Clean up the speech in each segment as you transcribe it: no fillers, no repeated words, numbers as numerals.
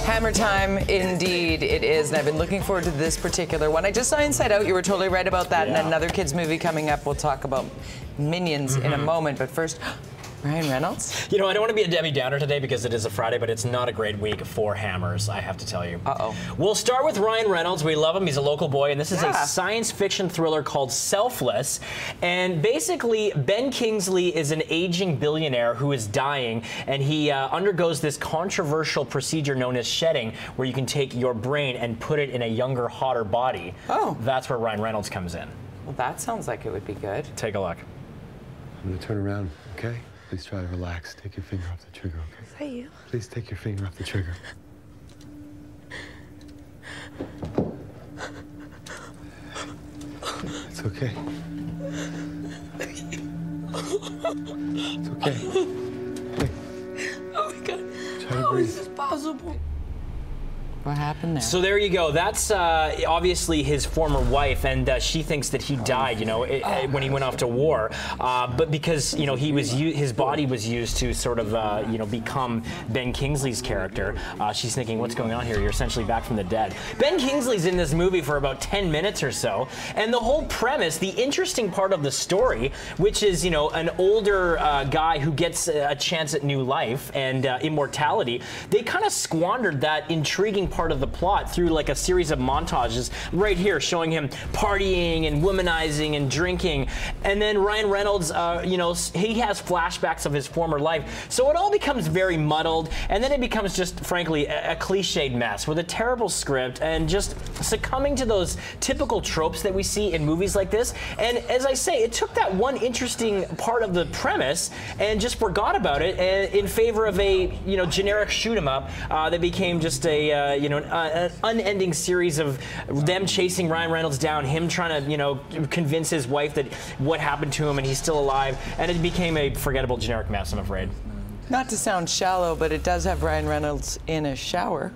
Hammer time, indeed it is, and I've been looking forward to this particular one. I just saw Inside Out. You were totally right about that. Yeah. And another kids movie coming up. We'll talk about Minions in a moment, but first, Ryan Reynolds. You know, I don't want to be a Debbie Downer today because it is a Friday, but it's not a great week for Hammers, I have to tell you. Uh-oh. We'll start with Ryan Reynolds. We love him. He's a local boy, and this is a Yeah. science fiction thriller called Selfless. And basically, Ben Kingsley is an aging billionaire who is dying, and he undergoes this controversial procedure known as shedding, where you can take your brain and put it in a younger, hotter body. Oh. That's where Ryan Reynolds comes in. Well, that sounds like it would be good. Take a look. I'm gonna turn around, okay? Please try to relax. Take your finger off the trigger, okay? Is that you? Please take your finger off the trigger. It's okay. It's okay. Hey, Oh my god. try to How breathe. is this possible? What happened there? So there you go. That's obviously his former wife, and she thinks that he died, you know, when he went off to war. But because, you know, his body was used to sort of, you know, become Ben Kingsley's character, she's thinking, what's going on here? You're essentially back from the dead. Ben Kingsley's in this movie for about 10 minutes or so, and the whole premise, the interesting part of the story, which is, you know, an older guy who gets a chance at new life and immortality, they kind of squandered that intriguing part of the plot through like a series of montages right here showing him partying and womanizing and drinking, and then Ryan Reynolds, you know, he has flashbacks of his former life, so it all becomes very muddled, and then it becomes just frankly a cliched mess with a terrible script and just succumbing to those typical tropes that we see in movies like this. And as I say, it took that one interesting part of the premise and just forgot about it in favor of a, you know, generic shoot 'em up that became just a you know, an unending series of them chasing Ryan Reynolds down, him trying to, you know, convince his wife that what happened to him and he's still alive, and it became a forgettable generic mess, I'm afraid. Not to sound shallow, but it does have Ryan Reynolds in a shower.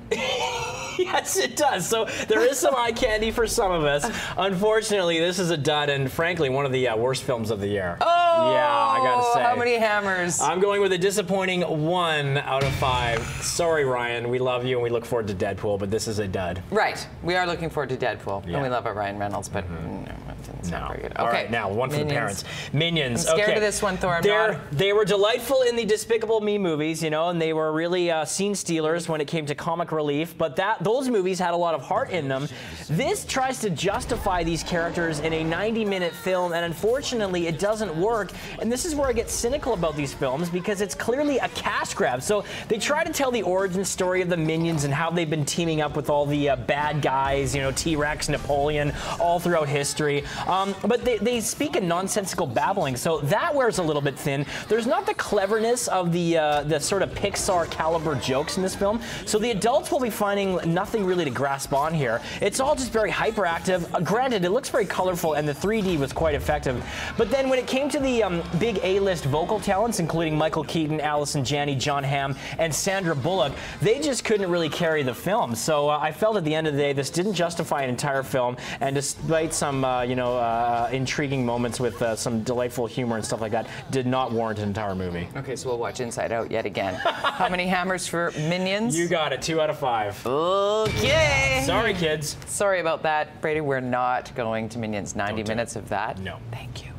Yes, it does. So there is some eye candy for some of us. Unfortunately, this is a dud, and frankly, one of the worst films of the year. Oh! Yeah, I gotta say. How many hammers? I'm going with a disappointing 1 out of 5. Sorry, Ryan. We love you, and we look forward to Deadpool, but this is a dud. Right. We are looking forward to Deadpool, Yeah. and we love our Ryan Reynolds, but no, that didn't sound very good. Okay. All right, now one for the Minions. parents. Minions. I'm scared okay. of this one, Thor. They were delightful in the Despicable Me movies, you know, and they were really scene stealers when it came to comic relief. But those movies had a lot of heart in them. This tries to justify these characters in a 90-minute film, and unfortunately, it doesn't work. And this is where I get cynical about these films because it's clearly a cash grab. So they try to tell the origin story of the Minions and how they've been teaming up with all the bad guys, you know, T-Rex, Napoleon, all throughout history. But they speak in nonsensical babbling, so that wears a little bit thin. There's not the cleverness of the sort of Pixar caliber jokes in this film, so the adults will be finding nothing really to grasp on here. It's all just very hyperactive. Granted, it looks very colorful, and the 3D was quite effective. But then when it came to the big A-list vocal talents, including Michael Keaton, Allison Janney, John Hamm, and Sandra Bullock, they just couldn't really carry the film. So I felt at the end of the day, this didn't justify an entire film, and despite some, you know, intriguing moments with some delightful humor and stuff like that, did not warrant an entire movie. Okay, so we'll watch Inside Out yet again. How many hammers for Minions? You got it, 2 out of 5. Okay. Sorry, kids. Sorry about that, Brady. We're not going to Minions. 90 Don't do it. minutes of that. No. Thank you.